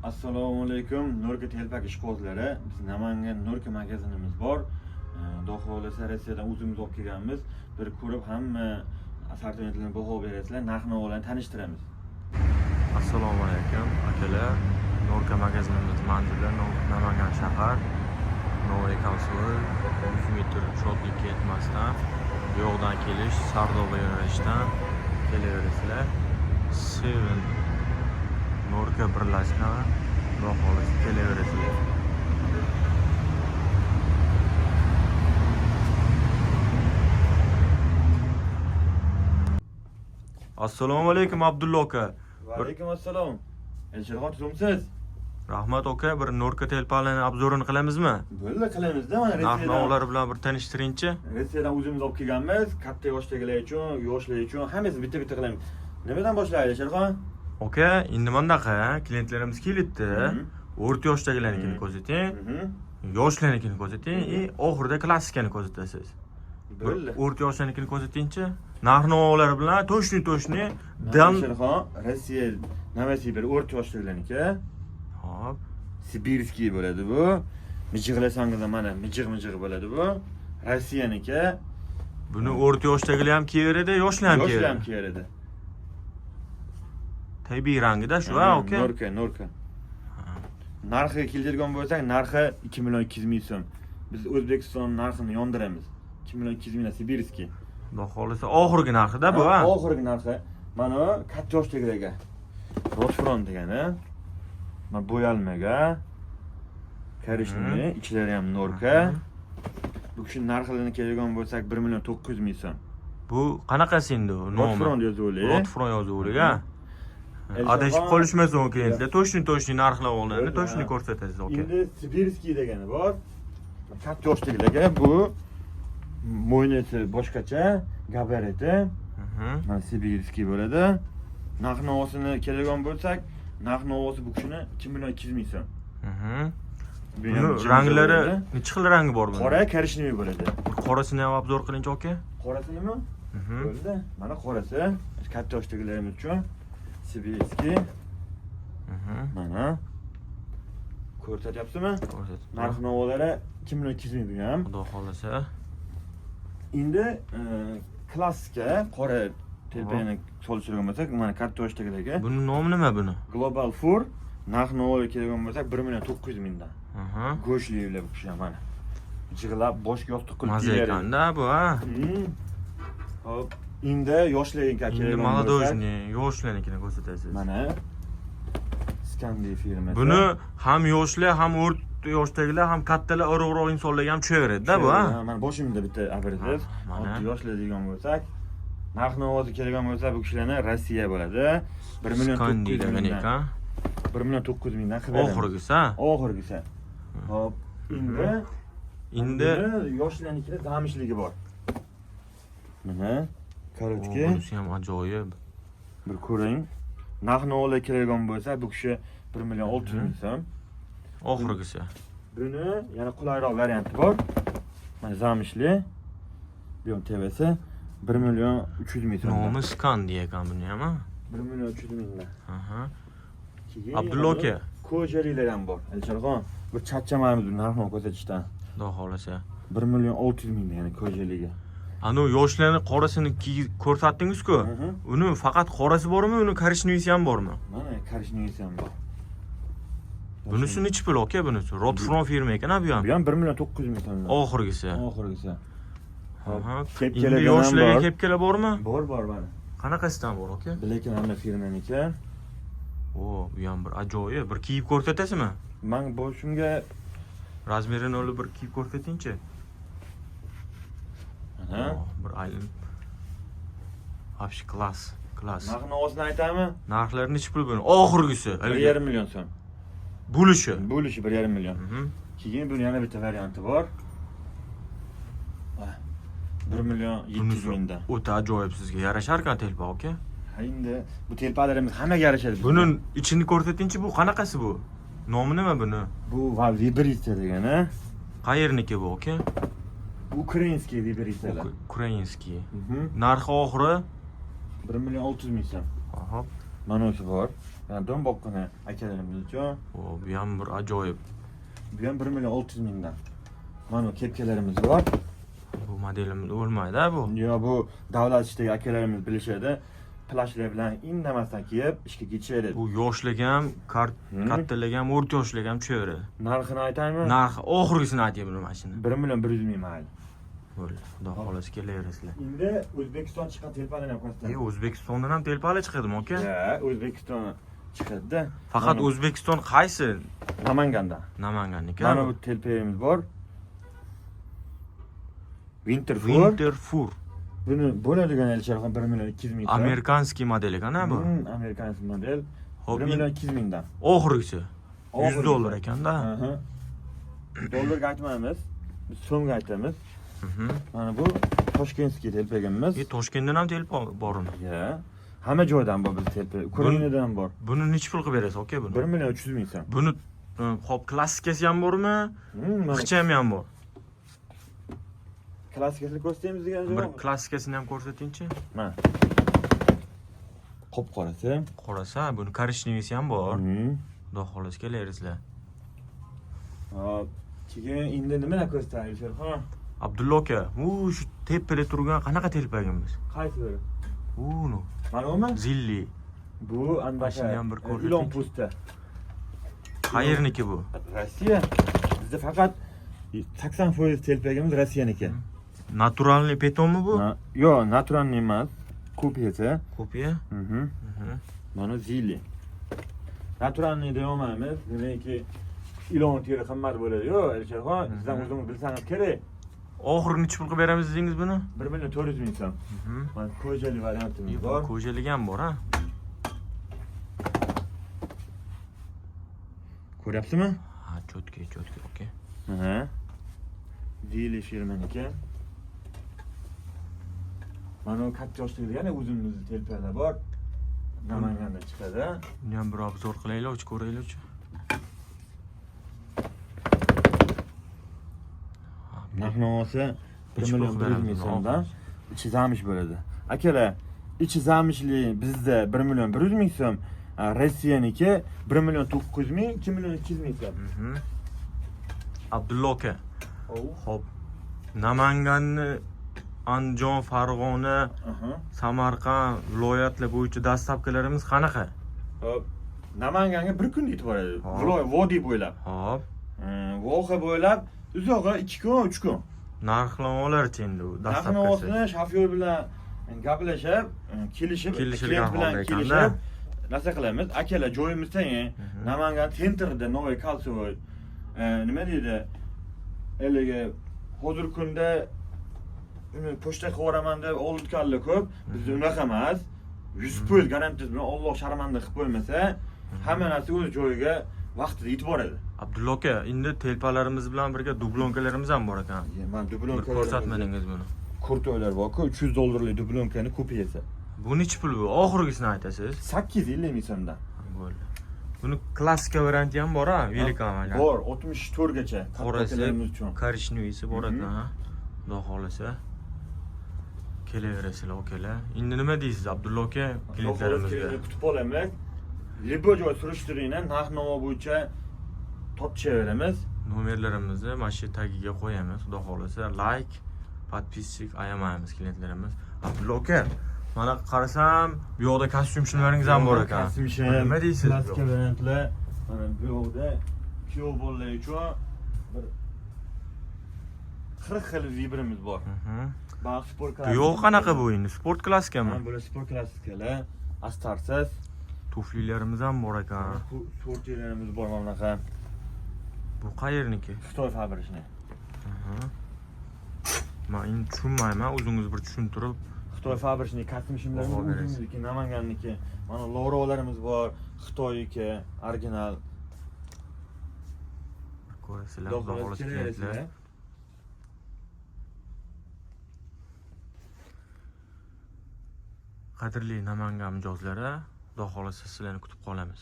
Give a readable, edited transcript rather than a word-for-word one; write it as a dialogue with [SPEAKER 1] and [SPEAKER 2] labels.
[SPEAKER 1] Assalomu alaykum, Nurka telpak ishqibozlari. Biz Namangan Nurka magazinimiz bor. Xudo xolasa Rossiyadan o'zimiz olib kelganmiz. Bir ko'rib hamma assortimentlarni baho berasizlar, narx-navolarni tanishtiramiz.
[SPEAKER 2] Assalomu alaykum akalar. Nurka magazinimiz manzili Namangan shahar. Novoy Kavsov 100 metr shodlikka yetmasdan yo'qdan kelish Sardoba yo'nalishdan kelaverasizlar. 7 Nurka birlashma Xudo xolasa kelaverasizlar. Assalomu alaykum Abdulla aka.
[SPEAKER 1] Va alaykum assalom. Elchirxon tutumsiz?
[SPEAKER 2] Rahmat aka, bir Nurka telpalarini obzorini qilamizmi?
[SPEAKER 1] Bo'ldi, qilamiz-da. Mana
[SPEAKER 2] Narx-navolar bilan bir tanishtiringchi.
[SPEAKER 1] Rossiyadan o'zimiz olib kelganmiz. Katta yoshdagilar uchun, yoshlar uchun hammasini bitta-bitta qilamiz. Nimadan boshlaylik, Elchirxon?
[SPEAKER 2] Aka, endi bundaqa klientlarimiz kelibdi. O'rta yoshdagilarnikini ko'rsating, yoshlarnikini ko'rsating, oxirida klassikani ko'rsatasiz.
[SPEAKER 1] Bo'ldi.
[SPEAKER 2] O'rta yoshlarnikini ko'rsatingchi. Narx-navolar bilan to'shni
[SPEAKER 1] Elchirxon, Rossiya Novosibir o'rta yoshdagilarniki.
[SPEAKER 2] Hop.
[SPEAKER 1] Sibirskiy bo'ladi bu. Mijig'lasangizda mana mijig' bo'ladi bu. Rossiyaniki.
[SPEAKER 2] Buni o'rta yoshdagilar ham kiyaveradi, yoshlar ham
[SPEAKER 1] Yoshlar ham
[SPEAKER 2] kiyaveradi.
[SPEAKER 1] kiyaradi.
[SPEAKER 2] Tabiiy rangida shu, aka.
[SPEAKER 1] Nurka. Narxiga keladigan bo'lsak, narxi 2 million 200 ming so'm. Biz O'zbekiston narxini yondiramiz. 2 million 200 ming Sibirskiy.
[SPEAKER 2] Xudo xolasa oxirgi narxida bu, ha.
[SPEAKER 1] Oxirgi narxi. Mana katta yoshdagilarga. Rotfron degani. Mana bo'yalmaga. Karishni, ichlari ham Nurka. Bu kishi narxlarini keladigan bo'lsak 1 million 900 ming so'm.
[SPEAKER 2] Bu qanaqasi endi u nomi?
[SPEAKER 1] Rotfron yozuvi.
[SPEAKER 2] Rotfron yozuvi, ha. Adashib qolishmasin u klientlar. To'shni narxlab olganini to'shni ko'rsatasiz, aka.
[SPEAKER 1] Endi Sibirskiy degani bor. Katta yoshdagilarga bu mo'ynasi boshqacha, gabariti. Mana Sibirskiy bo'ladi. Narx-navosini keladigan bo'lsak, narx-navosi bu kishini 2 million 200 ming so'm.
[SPEAKER 2] Buni ranglari necha xil rangi bor buni?
[SPEAKER 1] Qora, korishniy bo'ladi.
[SPEAKER 2] Qorasini ham obzor qiling-chi, aka.
[SPEAKER 1] Qorasinimi? Bo'ldi. Mana qorasi katta yoshdagilarimiz uchun Sibirskiy. Mana. Ko'rsatyapsizmi?
[SPEAKER 2] Ko'rsatib.
[SPEAKER 1] Narx-navolari 2 million 200 ming bu ham.
[SPEAKER 2] Xudo xolasa.
[SPEAKER 1] Endi klassika qora telpakni solishtirgan bo'lsak, mana katta yoshdagilarga
[SPEAKER 2] Buni nomi nima buni?
[SPEAKER 1] Global Fur narx-navoga kelgan bo'lsak 1 million 900 mingdan. Go'shtlilar bu kishi mana. Jig'lab boshga yostiq qilib
[SPEAKER 2] Maza ekanda bu, ha.
[SPEAKER 1] Hop, endi yoshlarga
[SPEAKER 2] Endi
[SPEAKER 1] kelgan bo'lsak,
[SPEAKER 2] молодожни, yoshlarnikini ko'rsatasiz.
[SPEAKER 1] mana Skandi firmasi.
[SPEAKER 2] Buni ham yoshlar, ham o'rta yoshdagilar, ham kattalar, urug'roq insonlarga ham tushaveradi-da bu, ha.
[SPEAKER 1] Mana boshimda bitta aparativ.
[SPEAKER 2] Mana.
[SPEAKER 1] Yoshlar degan bo'lsak, narx-navoga kelgan bo'lsa, bu kishilarni Rossiya bo'ladi. 1 million 900 mingdan. 1 million 900 mingdan qilib beramiz.
[SPEAKER 2] Oxirgisi, ha.
[SPEAKER 1] Oxirgisi. Hop, endi yoshlarnikida zamishligi bor. Mana korotki.
[SPEAKER 2] Bunisi ham ajoyib.
[SPEAKER 1] Bir ko'ring. Narx-navoga kelgan bo'lsa, bu kishi 1 million 600 ming so'm.
[SPEAKER 2] Oxirgisi.
[SPEAKER 1] Buni yana qulayroq varianti bor. Mana zamishli. Bu ham TV'si 1 million 300 ming so'm.
[SPEAKER 2] Nomi Skandi ekan buni ham, ha.
[SPEAKER 1] 1 million 300 mingdan.
[SPEAKER 2] Abdulla aka.
[SPEAKER 1] Ko'jalilar ham bor. Elchirxon, bir charchamaymiz bu narxni ko'rsatishdan.
[SPEAKER 2] Xudo xolasa.
[SPEAKER 1] 1 million 600 ming ya'ni ko'jaliga.
[SPEAKER 2] Anu yoshlarni qorasini ko'rsatdingiz-ku. Uni faqat qorasi bormi, uni korishnoyisi ham bormi?
[SPEAKER 1] Mana korishnoyisi ham bor.
[SPEAKER 2] Bunisi nechi pul aka bunisi? Rotfron firma ekan bu ham.
[SPEAKER 1] Bu ham 1 million 900 ming so'm.
[SPEAKER 2] Oxirgisi.
[SPEAKER 1] Oxirgisi.
[SPEAKER 2] Endi yoshlarga kepkalar bormi?
[SPEAKER 1] Bor, mana.
[SPEAKER 2] Qanaqasidan bor aka?
[SPEAKER 1] Lekin hamma firmaniki.
[SPEAKER 2] Bu ham bir ajoyib. Bir kiyib ko'rsatasizmi?
[SPEAKER 1] Men boshimga
[SPEAKER 2] Razmerini olib bir kiyib ko'rsatingchi. Bir aylan. Вообще klass.
[SPEAKER 1] Narx-navosini aytami?
[SPEAKER 2] Narxlari nechi pul buni? Oxirgisi.
[SPEAKER 1] 1,5 million so'm.
[SPEAKER 2] Bo'lishi
[SPEAKER 1] 1,5 million. Keyin buni yana bitta varianti bor. 1 million 700 mingdan.
[SPEAKER 2] O'ta ajoyib, sizga yarashar ekan telpa aka.
[SPEAKER 1] Endi bu telpalarimiz hammaga yarashadi.
[SPEAKER 2] Buning ichini ko'rsatingchi, bu qanaqasi bu? Nomi nima buni?
[SPEAKER 1] Bu vibritsiya degani.
[SPEAKER 2] Qayerniki bu aka?
[SPEAKER 1] Ukrainskiy vibritsiyalar.
[SPEAKER 2] Ukrainskiy. Narxi oxiri
[SPEAKER 1] 1 million 600 ming so'm.
[SPEAKER 2] Hop.
[SPEAKER 1] Manosi bor. Yani dön boqqina akalarimiz uchun.
[SPEAKER 2] O, bu ham bir ajoyib.
[SPEAKER 1] Bu ham 1.600.000 mingdan. Mana kepkalarimiz bor.
[SPEAKER 2] Bu modelimiz o'lmaydi bu.
[SPEAKER 1] Yo, bu davlat ishidagi akalarimiz bilishadi. Plashlar bilan indamasdan kiyib ishga ketishadi.
[SPEAKER 2] Bu yoshlik ham, kattalar ham, o'rta yoshlik ham tushaveradi.
[SPEAKER 1] Narxini aytaymi?
[SPEAKER 2] Narxi oxirgisini aytyapman bu mashina.
[SPEAKER 1] 1.100.000 mayli.
[SPEAKER 2] Bo'ldi. Xudo xolasi kelaverasizlar.
[SPEAKER 1] Endi O'zbekiston chiqqan telpalarni ham ko'rsataman.
[SPEAKER 2] O'zbekistondan ham telpali chiqadimi, aka?
[SPEAKER 1] Ha, O'zbekiston chiqadi-da.
[SPEAKER 2] Faqat O'zbekiston qaysi?
[SPEAKER 1] Namanganda.
[SPEAKER 2] Namanganniki.
[SPEAKER 1] Mana bu telpayimiz bor. Winterfur.
[SPEAKER 2] Winterfur.
[SPEAKER 1] Buni bo'ladigan Elsharxon 1.200.000 ming.
[SPEAKER 2] Amerikanskiy model ekan-a bu.
[SPEAKER 1] Amerikanskiy model.
[SPEAKER 2] Hop,
[SPEAKER 1] 1.200.000 mingdan.
[SPEAKER 2] oxirgisi. $100 ekanda.
[SPEAKER 1] Aha. Dollarga aytmaymiz. Biz so'mga aytamiz. Mana bu Toshkentskiy telpagimiz.
[SPEAKER 2] Toshkentdan ham telpa bormi?
[SPEAKER 1] Ya. Hamma joydan bor biz telpa. Ukrainadan bor.
[SPEAKER 2] Buni necha pul qilib berasiz, aka buni?
[SPEAKER 1] 1.300.000 so'm.
[SPEAKER 2] Buni hop klassikasi ham bormi? Ixchami ham bor.
[SPEAKER 1] Klassikasini ko'rsatamiz degan
[SPEAKER 2] Bir
[SPEAKER 1] joy.
[SPEAKER 2] klassikasini ham ko'rsatingchi.
[SPEAKER 1] Mana. Qop qorasi.
[SPEAKER 2] Qorasa, buni korishniygisi ham bor. Xudo xolasi kelaverasizlar.
[SPEAKER 1] Hop. Keyin endi nima ko'rsatamiz Elsharxon?
[SPEAKER 2] Abdulla aka, u shu tepada turgan qanaqa telpagimiz?
[SPEAKER 1] Qaysi biri?
[SPEAKER 2] Uni.
[SPEAKER 1] Mana umi?
[SPEAKER 2] Zilli.
[SPEAKER 1] Bu
[SPEAKER 2] Mashina ham bir ko'rsating.
[SPEAKER 1] Ilon pusta.
[SPEAKER 2] Qayerniki bu?
[SPEAKER 1] Rossiya. Bizda faqat 80% telpagimiz Rossiyaniki.
[SPEAKER 2] Naturalniy betonmi bu?
[SPEAKER 1] Yo, naturalniy emas. Kopiyasi.
[SPEAKER 2] Kopiya?
[SPEAKER 1] Mana Zilli. Naturalniy deyolmaymiz. Demakki ilon teri qimmat bo'ladi. Yo, Elsharxon, sizdan o'zingiz bilsangiz kerak.
[SPEAKER 2] Oxirgi necha pul qilib beramiz dedingiz buni?
[SPEAKER 1] 1.400.000 so'm. Mana ko'jali variantimiz bor.
[SPEAKER 2] Ko'jaligi ham bor, ha?
[SPEAKER 1] Ko'ryapsizmi?
[SPEAKER 2] Ha, cho'tka, aka.
[SPEAKER 1] Aha. Zilli firmaniki. Mana u katta yoshligida yana o'zimizning telpalar bor. Namanganda chiqadi.
[SPEAKER 2] Buni ham bir obzor qilaylik, ko'raylik.
[SPEAKER 1] Narx-navosi 1.100.000 so'mdan ichi zamish bo'ladi. Akalar, ichi zamishli bizda 1.100.000 so'm, Rossiyaniki 1.900.000, 2.200.000 so'm.
[SPEAKER 2] Abdulla aka. Xo'p. Namanganni, Andijon, Farg'ona, Samarqand viloyatlar bo'yicha dastlabkilarimiz qanaqa?
[SPEAKER 1] Hop. Namanganga bir kun yetib boradi. Viloyat vodiy bo'ylab.
[SPEAKER 2] Hop.
[SPEAKER 1] Voha bo'ylab uzog'i 2 kun, 3 kun.
[SPEAKER 2] Narxlamalar-chi endi u dastlabkisi?
[SPEAKER 1] Narxni shofyor bilan gaplashib, kelishib, klient bilan kelishib, narsa qilamiz. Akalar joyimizda, Namangan tentrida Novoy Kalsovoy nima deydi? Eliga hozirgi kunda uni pochta qilib yuboraman deb oldingilar ko'p. Bizda unaqa emas. 100% garantiyasi bilan Alloh sharmanda qilib qo'ymasa, hamma narsa o'z joyiga vaqtida yetib boradi.
[SPEAKER 2] Abdulla aka, endi telpalarimiz bilan birga dublonkalarimiz ham bor ekan.
[SPEAKER 1] Men dublonka
[SPEAKER 2] ko'rsatmadingiz buni.
[SPEAKER 1] Kurtoylar bor-ku, $300 dublonkani kopiyasi.
[SPEAKER 2] Bu necha pul bu? Oxirgisini aytasiz?
[SPEAKER 1] 850 ming so'mdan.
[SPEAKER 2] Bo'ldi. Buni klassika varianti ham bor-a, velikoman.
[SPEAKER 1] Bor, 64 gacha. Kattalarimiz uchun.
[SPEAKER 2] Korishniygisi bor ekan, ha. Xudo xolasa kelaverasizlar, akalar. Endi nima deysiz, Abdulla aka, klientlarimizga?
[SPEAKER 1] Kutib olamiz. Libo joy surishtiringlar, narx-navo bo'yicha topchaveramiz.
[SPEAKER 2] Nomerlarimizni mana shu tagiga qo'yamiz. Xudo xolasa, like, podpisчик ayamaymiz klientlarimiz. Abdulla aka, mana qarasam, bu yoqda kostyum shimlaringiz ham bor ekan.
[SPEAKER 1] Kostyum shim.
[SPEAKER 2] Nima deysiz?
[SPEAKER 1] Plastik variantlar. Mana bu yoqda kuyov bolalar uchun bir 40 xil vibrimiz bor. Baq sport klassika.
[SPEAKER 2] Bu yo'q qanaqa bu endi? Sport klassikami?
[SPEAKER 1] Mana bular sport klassikalar, astarsiz.
[SPEAKER 2] Tuflilarimiz ham bor ekan.
[SPEAKER 1] Sportchilarimiz bor mana bunaqa.
[SPEAKER 2] Bu qayerniki?
[SPEAKER 1] Xitoy fabrikasi.
[SPEAKER 2] Men endi tushunmayman, o'zingiz bir tushuntirib.
[SPEAKER 1] Xitoy fabrikasi kostyum shimlarimiz o'zimizniki, Namanganniki. Mana lo'rolarimiz bor, Xitoyniki, original.
[SPEAKER 2] Ko'rasizlar, xudo xolasa klientlar. Qadrli Namangan mijozlari, xudo xolasa sizlarni kutib qolamiz.